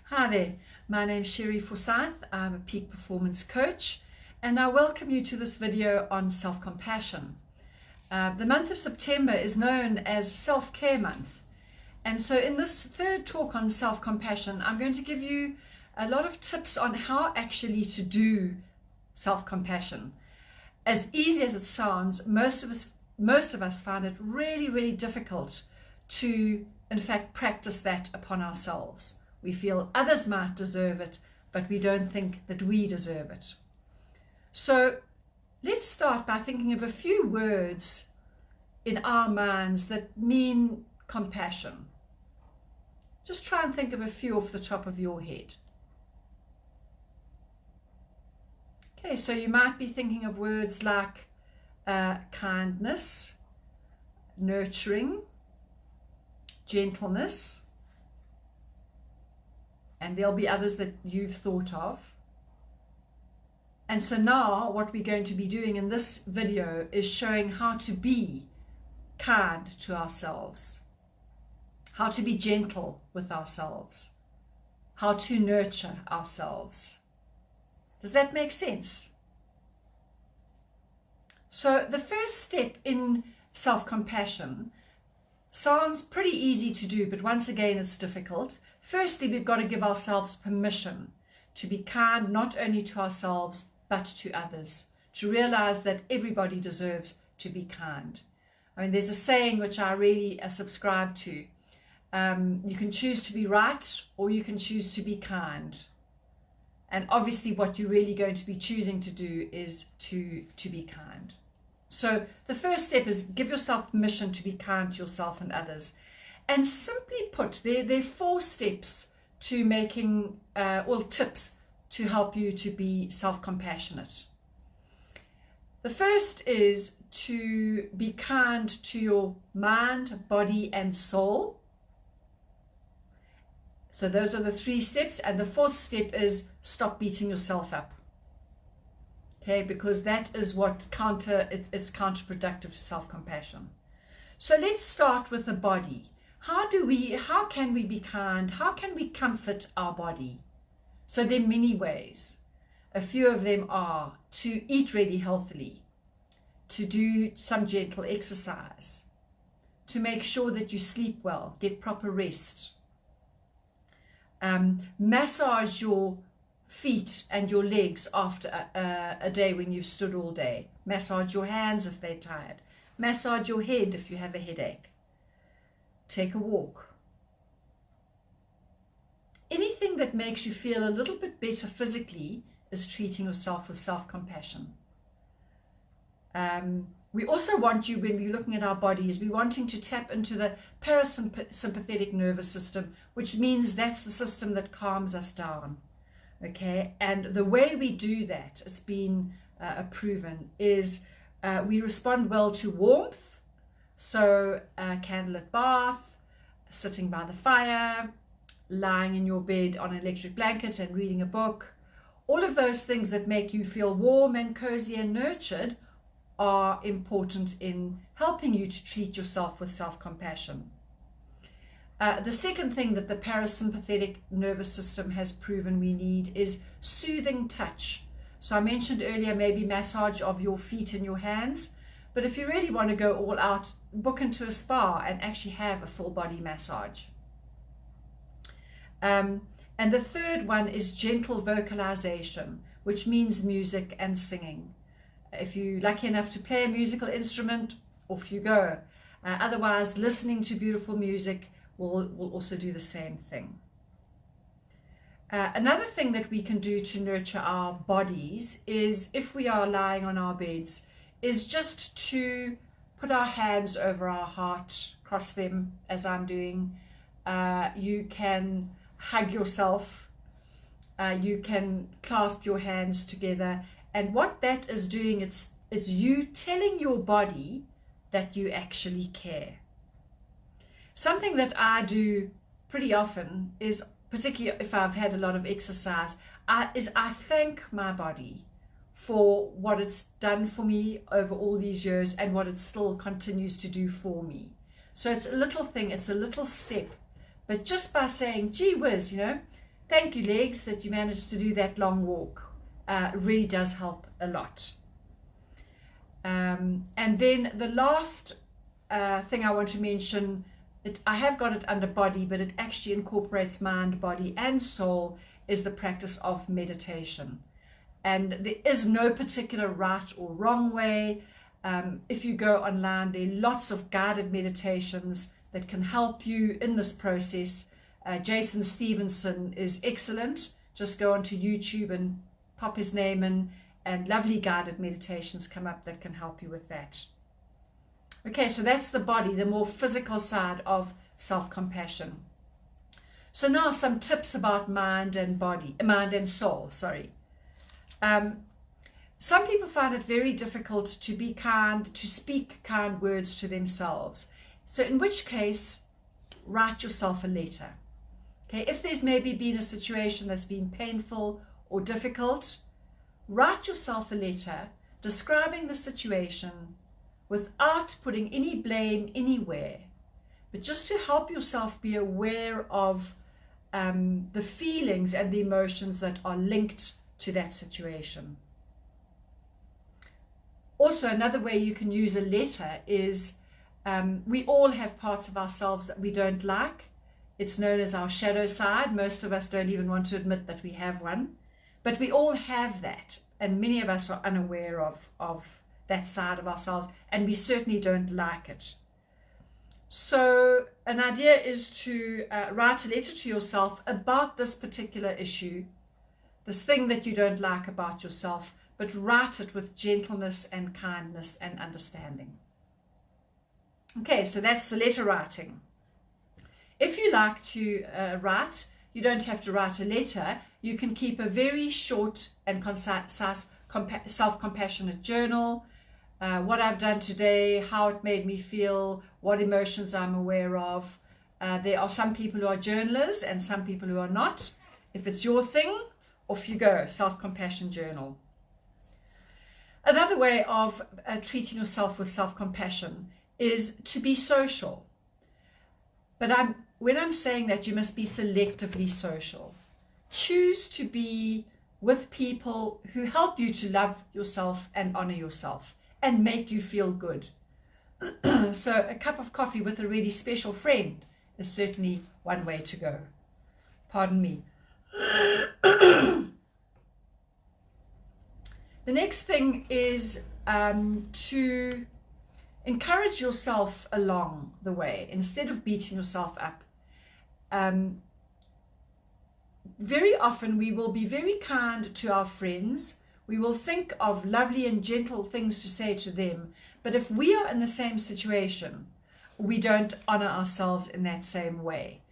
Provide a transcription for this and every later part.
Hi there, my name's Sherry Forsyth. I'm a peak performance coach and I welcome you to this video on self-compassion. The month of September is known as Self-Care Month, and so in this third talk on self-compassion I'm going to give you a lot of tips on how actually to do self-compassion. As easy as it sounds, most of us find it really difficult to in fact practice that upon ourselves. We feel others might deserve it, but we don't think that we deserve it. So let's start by thinking of a few words in our minds that mean compassion. Just try and think of a few off the top of your head. Okay, so you might be thinking of words like kindness, nurturing, gentleness, and there'll be others that you've thought of. And so now what we're going to be doing in this video is showing how to be kind to ourselves, how to be gentle with ourselves, how to nurture ourselves. Does that make sense? So the first step in self-compassion sounds pretty easy to do, but once again it's difficult. Firstly, we've got to give ourselves permission to be kind not only to ourselves but to others, to realize that everybody deserves to be kind. I mean, there's a saying which I really subscribe to. You can choose to be right or you can choose to be kind. And obviously what you're really going to be choosing to do is to be kind. So the first step is give yourself permission to be kind to yourself and others. And simply put, there are 4 steps to making, tips to help you to be self-compassionate. The first is to be kind to your mind, body, and soul. So those are the 3 steps. And the 4th step is stop beating yourself up. Okay, because that is what it's counterproductive to self-compassion. So let's start with the body. How can we be kind? How can we comfort our body? So there are many ways. A few of them are to eat really healthily, to do some gentle exercise, to make sure that you sleep well, get proper rest. Massage your feet and your legs after a day when you've stood all day. Massage your hands if they're tired. Massage your head if you have a headache. Take a walk. Anything that makes you feel a little bit better physically is treating yourself with self-compassion. We also want you, when we're looking at our bodies, we're wanting to tap into the parasympathetic nervous system, which means that's the system that calms us down. Okay, and the way we do that, it's been proven, is we respond well to warmth. So a candlelit bath, sitting by the fire, lying in your bed on an electric blanket and reading a book. All of those things that make you feel warm and cozy and nurtured are important in helping you to treat yourself with self-compassion. The second thing that the parasympathetic nervous system has proven we need is soothing touch. So I mentioned earlier maybe massage of your feet and your hands, but if you really want to go all out, book into a spa and actually have a full body massage. And the third one is gentle vocalization, which means music and singing. If you're lucky enough to play a musical instrument, off you go. Otherwise, listening to beautiful music will also do the same thing. Another thing that we can do to nurture our bodies is, if we are lying on our beds, is just to put our hands over our heart, cross them as I'm doing. You can hug yourself. You can clasp your hands together. And what that is doing, it's you telling your body that you actually care. Something that I do pretty often is, particularly if I've had a lot of exercise, I thank my body for what it's done for me over all these years and what it still continues to do for me. So it's a little thing, it's a little step, but just by saying, gee whiz, Thank you, legs, that you managed to do that long walk. Really does help a lot. And then the last thing I want to mention, I have got it under body, but it actually incorporates mind, body, and soul, is the practice of meditation. And there is no particular right or wrong way. If you go online, there are lots of guided meditations that can help you in this process. Jason Stevenson is excellent. Just go onto YouTube and pop his name in, and lovely guided meditations come up that can help you with that. Okay, so that's the body, the more physical side of self-compassion. So now some tips about mind and soul, sorry. Some people find it very difficult to be kind, to speak kind words to themselves. So in which case, write yourself a letter. Okay, if there's maybe been a situation that's been painful or difficult, write yourself a letter describing the situation without putting any blame anywhere, but just to help yourself be aware of the feelings and the emotions that are linked to that situation. Also, another way you can use a letter is we all have parts of ourselves that we don't like. It's known as our shadow side. Most of us don't even want to admit that we have one, but we all have that, and many of us are unaware of that side of ourselves, and we certainly don't like it. So an idea is to write a letter to yourself about this particular issue, this thing that you don't like about yourself, but write it with gentleness and kindness and understanding. Okay, so that's the letter writing. If you like to write, you don't have to write a letter. You can keep a very short and concise self-compassionate journal. What I've done today, how it made me feel, what emotions I'm aware of. There are some people who are journalers and some people who are not. If it's your thing, off you go, self-compassion journal. Another way of treating yourself with self-compassion is to be social. But when I'm saying that, you must be selectively social. Choose to be with people who help you to love yourself and honor yourself and make you feel good. So a cup of coffee with a really special friend is certainly one way to go. Pardon me. The next thing is to encourage yourself along the way instead of beating yourself up. Very often we will be very kind to our friends. We will think of lovely and gentle things to say to them. But if we are in the same situation, we don't honor ourselves in that same way.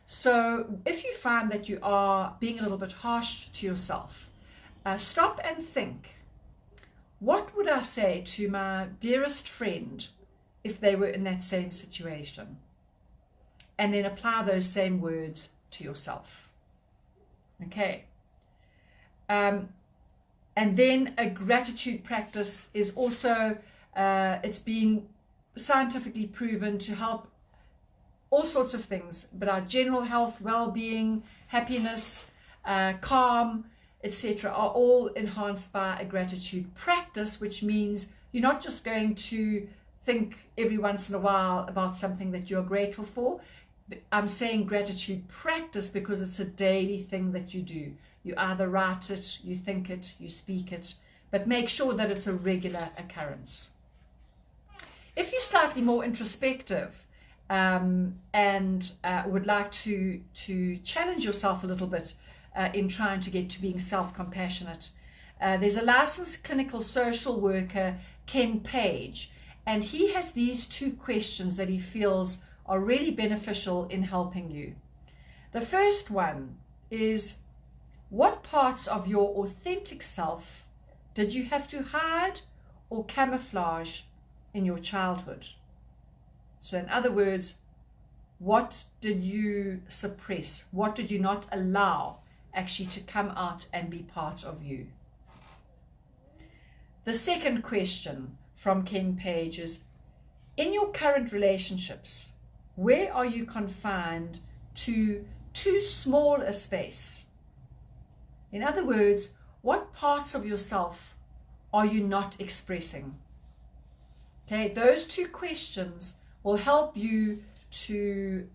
So if you find that you are being a little bit harsh to yourself, stop and think, what would I say to my dearest friend if they were in that same situation? And then apply those same words to yourself. Okay. And then a gratitude practice is also, it's been scientifically proven to help all sorts of things, but our general health, well-being, happiness, calm, etc. are all enhanced by a gratitude practice, which means you're not just going to think every once in a while about something that you're grateful for. I'm saying gratitude practice because it's a daily thing that you do. You either write it, you think it, you speak it, but make sure that it's a regular occurrence. If you're slightly more introspective and would like to challenge yourself a little bit in trying to get to being self-compassionate, there's a licensed clinical social worker, Ken Page, and he has these 2 questions that he feels are really beneficial in helping you. The first one is, what parts of your authentic self did you have to hide or camouflage in your childhood? So in other words, what did you suppress? What did you not allow actually to come out and be part of you? The second question from Ken Page is, in your current relationships, where are you confined to too small a space In other words, what parts of yourself are you not expressing? Okay, those two questions will help you to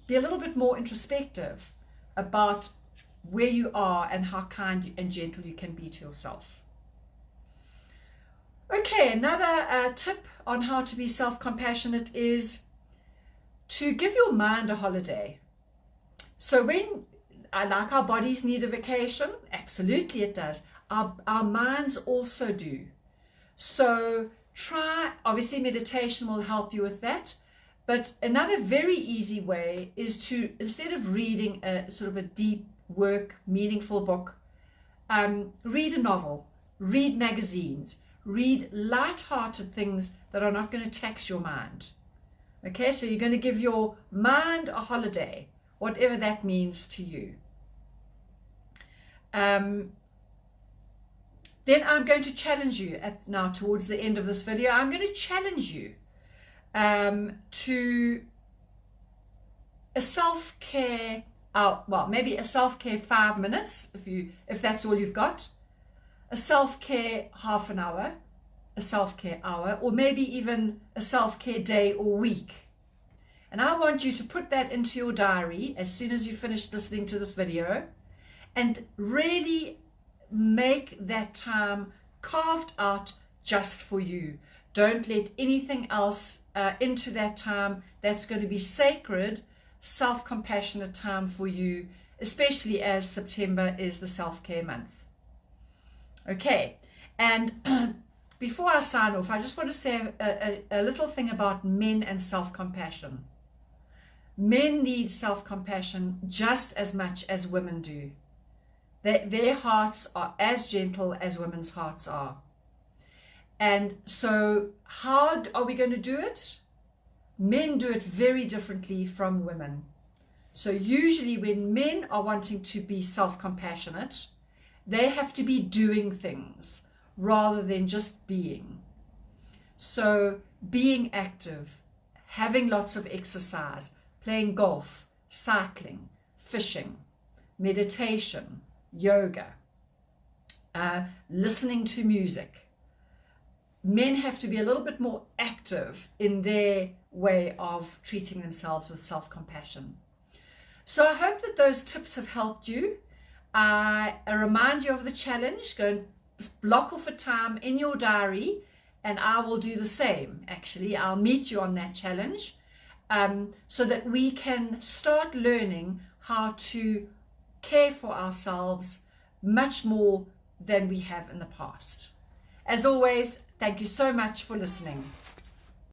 be a little bit more introspective about where you are and how kind and gentle you can be to yourself. Okay, another tip on how to be self-compassionate is to give your mind a holiday. So when, like our bodies need a vacation, absolutely it does. Our minds also do. So try, obviously meditation will help you with that. But another very easy way is to, instead of reading a sort of a deep work, meaningful book, read a novel, read magazines, read light-hearted things that are not going to tax your mind. Okay, so you're going to give your mind a holiday, whatever that means to you. Then I'm going to challenge you now towards the end of this video. I'm going to challenge you to a self-care, well, maybe a self-care 5 minutes if that's all you've got, a self-care half an hour, a self-care hour, or maybe even a self-care day or week. And I want you to put that into your diary as soon as you finish listening to this video, and really make that time carved out just for you. Don't let anything else into that time. That's going to be sacred, self-compassionate time for you, especially as September is the self-care month. Okay, and before I sign off, I just want to say a little thing about men and self-compassion. Men need self-compassion just as much as women do. Their hearts are as gentle as women's hearts are. And so how are we going to do it? Men do it very differently from women. So usually when men are wanting to be self-compassionate, they have to be doing things rather than just being. So being active, having lots of exercise, playing golf, cycling, fishing, meditation, yoga, listening to music. Men have to be a little bit more active in their way of treating themselves with self-compassion. So I hope that those tips have helped you. I remind you of the challenge. Go and block off a time in your diary, and I will do the same. Actually, I'll meet you on that challenge so that we can start learning how to care for ourselves much more than we have in the past. As always, thank you so much for listening.